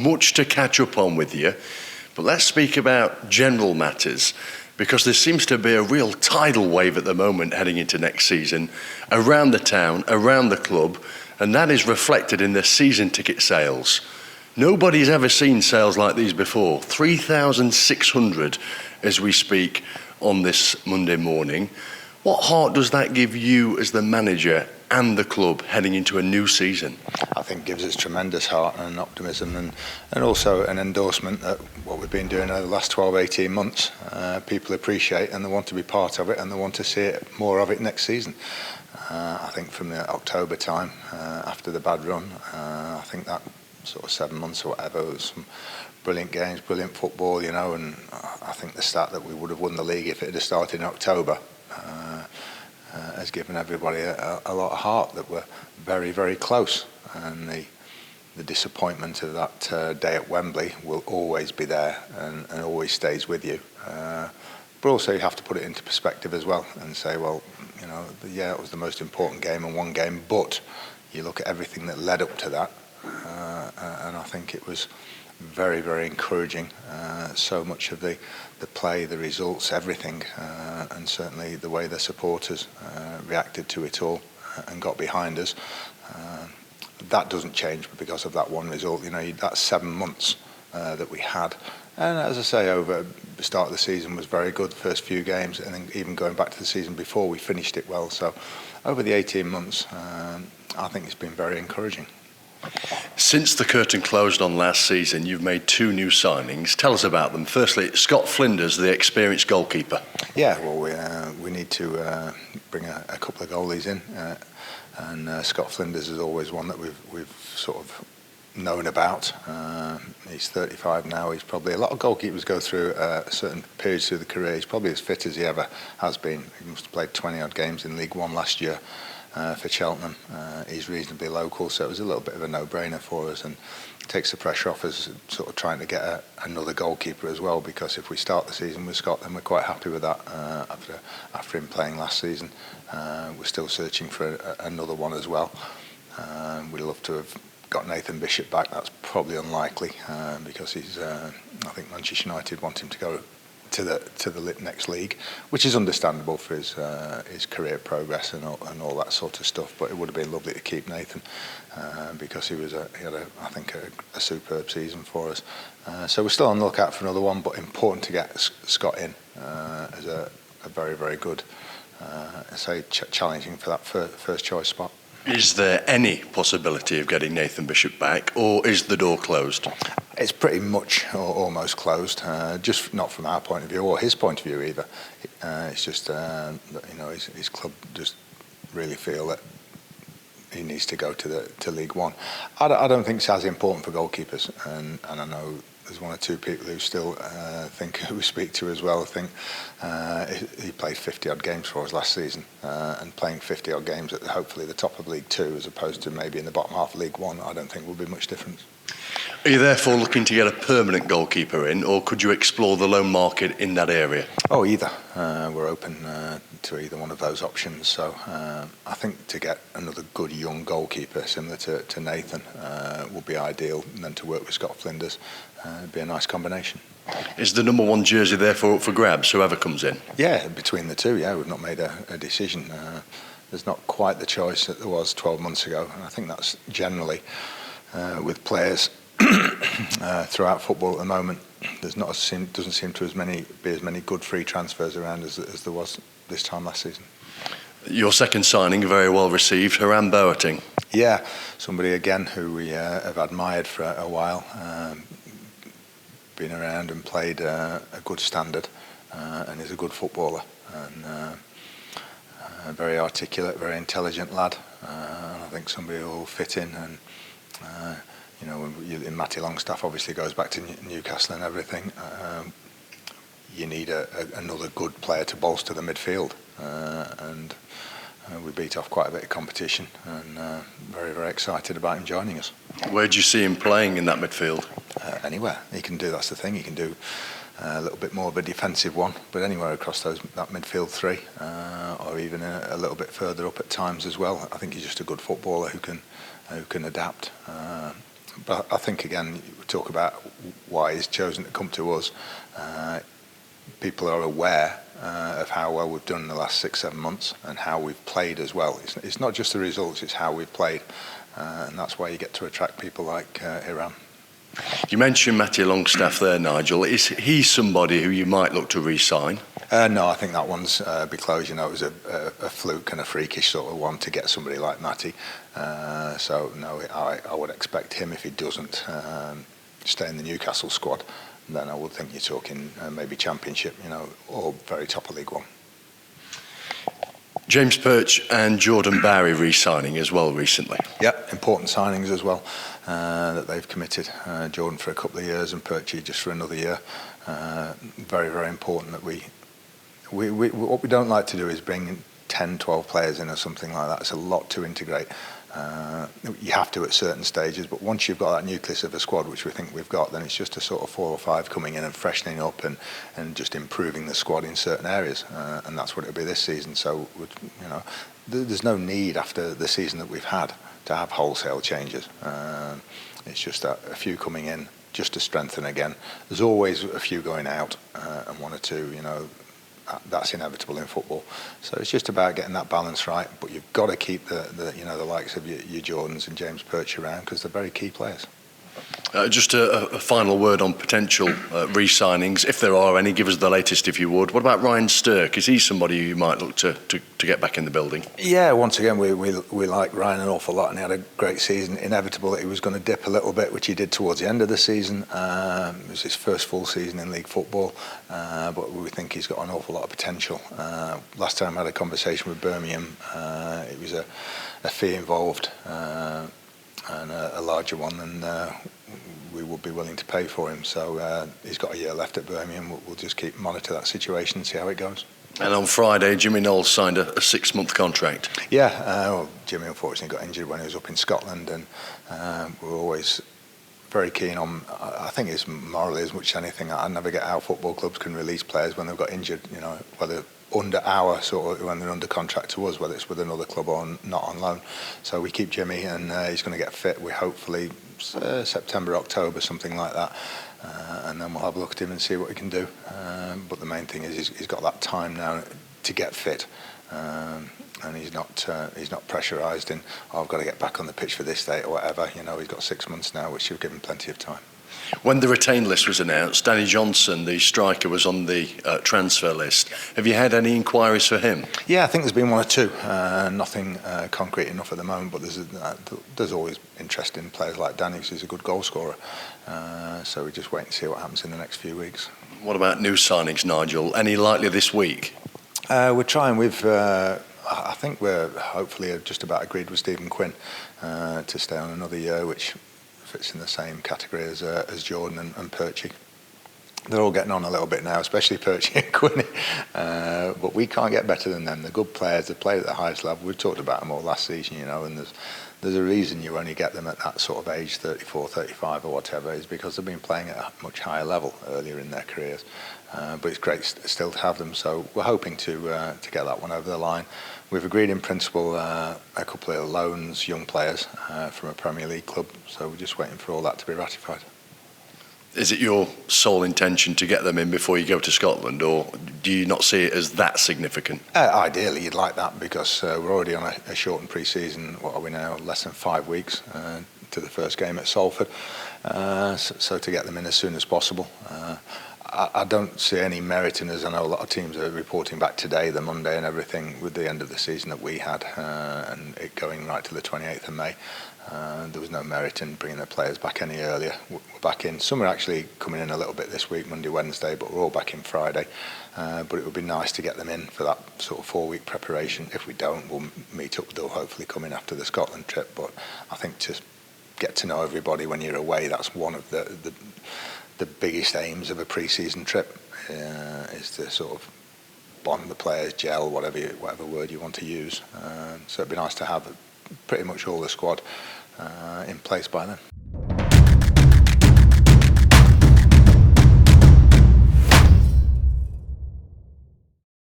much to catch up on with you, but let's speak about general matters, because there seems to be a real tidal wave at the moment heading into next season around the town, around the club, and that is reflected in the season ticket sales. Nobody's ever seen sales like these before. 3,600 as we speak on this Monday morning. What heart does that give you as the manager and the club heading into a new season? I think it gives us tremendous heart and optimism, and also an endorsement that what we've been doing over the last 12, 18 months, people appreciate and they want to be part of it and they want to see it, more of it next season. I think from the October time, after the bad run, I think that sort of 7 months or whatever, was some brilliant games, brilliant football, and I think the stat that we would have won the league if it had started in October has given everybody a lot of heart that we're very, very close, and the disappointment of that day at Wembley will always be there and always stays with you. But also you have to put it into perspective as well and say, well, it was the most important game and one game, but you look at everything that led up to that, and I think it was very, very encouraging. So much of the play, the results, everything, and certainly the way the supporters reacted to it all and got behind us. That doesn't change because of that one result. That's 7 months that we had. And as I say, over the start of the season was very good, the first few games, and then even going back to the season before, we finished it well. So over the 18 months, I think it's been very encouraging. Since the curtain closed on last season, you've made 2 new signings. Tell us about them. Firstly, Scott Flinders, the experienced goalkeeper. Yeah, well, we need to bring a couple of goalies in, and Scott Flinders is always one that we've sort of known about. He's 35 now. He's probably, a lot of goalkeepers go through certain periods through the career. He's probably as fit as he ever has been. He must have played 20 odd games in League One last year. For Cheltenham. He's reasonably local, so it was a little bit of a no-brainer for us, and takes the pressure off us sort of trying to get another goalkeeper as well, because if we start the season with Scott, then we're quite happy with that after him playing last season. We're still searching for another one as well. We'd love to have got Nathan Bishop back. That's probably unlikely because I think Manchester United want him to go to the next league, which is understandable for his career progress and all that sort of stuff. But it would have been lovely to keep Nathan because he had I think a superb season for us. So we're still on the lookout for another one, but important to get Scott in as a very, very good, challenging for that first choice spot. Is there any possibility of getting Nathan Bishop back, or is the door closed? It's pretty much or almost closed, just not from our point of view or his point of view either. It's just that his club just really feel that he needs to go to League One. I don't think it's as important for goalkeepers, and I know there's 1 or 2 people who still who we speak to as well, think he played 50 odd games for us last season, and playing 50 odd games at hopefully the top of League Two as opposed to maybe in the bottom half of League One, I don't think will be much difference. Are you therefore looking to get a permanent goalkeeper in, or could you explore the loan market in that area? Oh, either. We're open to either one of those options. So I think to get another good young goalkeeper similar to Nathan would be ideal, and then to work with Scott Flinders would be a nice combination. Is the number 1 jersey therefore up for grabs, whoever comes in? Yeah, between the two, we've not made a decision. There's not quite the choice that there was 12 months ago, and I think that's generally with players throughout football at the moment. Doesn't seem to be as many good free transfers around as there was this time last season. Your second signing, very well received, Haram Boateng. Yeah, somebody again who we have admired for a while, been around and played a good standard, and is a good footballer, and very articulate, very intelligent lad. I think somebody who will fit in, and in Matty Longstaff obviously goes back to Newcastle and everything. You need another good player to bolster the midfield, and we beat off quite a bit of competition, and very, very excited about him joining us. Where do you see him playing in that midfield? Anywhere he can do. That's the thing. He can do a little bit more of a defensive one, but anywhere across that midfield three, or even a little bit further up at times as well. I think he's just a good footballer who can adapt. But I think, again, we talk about why he's chosen to come to us. People are aware of how well we've done in the last 6-7 months and how we've played as well. It's not just the results, it's how we've played. And that's why you get to attract people like Iran. You mentioned Matty Longstaff there, Nigel. Is he somebody who you might look to re-sign? No, I think that one's be closed. You know, it was a fluke and a freakish sort of one to get somebody like Matty. So, no, I would expect him, if he doesn't stay in the Newcastle squad, then I would think you're talking maybe Championship, you know, or very top of League One. James Perch and Jordan Barry re-signing as well recently. Yeah, important signings as well that they've committed. Jordan for a couple of years and Perchy just for another year. Very, very important that we what we don't like to do is bring 10, 12 players in or something like that. It's a lot to integrate. You have to at certain stages, but once you've got that nucleus of a squad, which we think we've got, then it's just a sort of 4 or 5 coming in and freshening up and just improving the squad in certain areas, and that's what it'll be this season. So, you know, there's no need after the season that we've had to have wholesale changes. It's just a few coming in just to strengthen again. There's always a few going out and 1 or 2, you know. That's inevitable in football. So it's just about getting that balance right. But you've got to keep the you know, the likes of your Jordans and James Perch around, because they're very key players. Just a final word on potential re-signings, if there are any. Give us the latest, if you would. What about Ryan Stirk? Is he somebody you might look to get back in the building? Yeah, once again, we like Ryan an awful lot, and he had a great season. Inevitable that he was going to dip a little bit, which he did towards the end of the season. It was his first full season in league football, but we think he's got an awful lot of potential. Last time I had a conversation with Birmingham, it was a fee involved. And a larger one than we would be willing to pay for him. So he's got a year left at Birmingham. We'll just monitor that situation and see how it goes. And on Friday, Jimmy Knowles signed a 6-month contract. Yeah, well, Jimmy unfortunately got injured when he was up in Scotland, and we're always very keen on, I think it's morally as much as anything, I never get how football clubs can release players when they've got injured, you know, whether under our sort of, when they're under contract to us, whether it's with another club or not on loan. So we keep Jimmy, and he's going to get fit. We hopefully September, October, something like that, and then we'll have a look at him and see what we can do. But the main thing is he's got that time now to get fit, and he's not pressurised in, I've got to get back on the pitch for this date or whatever. You know, he's got 6 months now, which you've given plenty of time. When the retain list was announced, Danny Johnson, the striker, was on the transfer list. Have you had any inquiries for him? Yeah, I think there's been 1 or 2. Nothing concrete enough at the moment, but there's always interest in players like Danny, because he's a good goal scorer. So we just wait and see what happens in the next few weeks. What about new signings, Nigel? Any likely this week? We're trying with... I think we're hopefully just about agreed with Stephen Quinn to stay on another year, which fits in the same category as Jordan and Perchy. They're all getting on a little bit now, especially Perchy and Quinn. But we can't get better than them. They're good players. They played at the highest level. We've talked about them all last season, you know, and there's a reason you only get them at that sort of age, 34, 35 or whatever, is because they've been playing at a much higher level earlier in their careers. But it's great still to have them. So we're hoping to get that one over the line. We've agreed in principle a couple of loans, young players from a Premier League club. So we're just waiting for all that to be ratified. Is it your sole intention to get them in before you go to Scotland, or do you not see it as that significant? Ideally, you'd like that, because we're already on a shortened pre-season. What are we now? Less than 5 weeks to the first game at Salford. So to get them in as soon as possible. I don't see any merit in, as I know a lot of teams are reporting back today, the Monday and everything, with the end of the season that we had, and it going right to the 28th of May. There was no merit in bringing the players back any earlier. We're back in. Some are actually coming in a little bit this week, Monday, Wednesday, but we're all back in Friday. But it would be nice to get them in for that sort of 4-week preparation. If we don't, we'll meet up. They'll hopefully come in after the Scotland trip. But I think to get to know everybody when you're away, that's one of the biggest aims of a pre-season trip, is to sort of bond the players, gel, whatever word you want to use. So it'd be nice to have pretty much all the squad in place by then.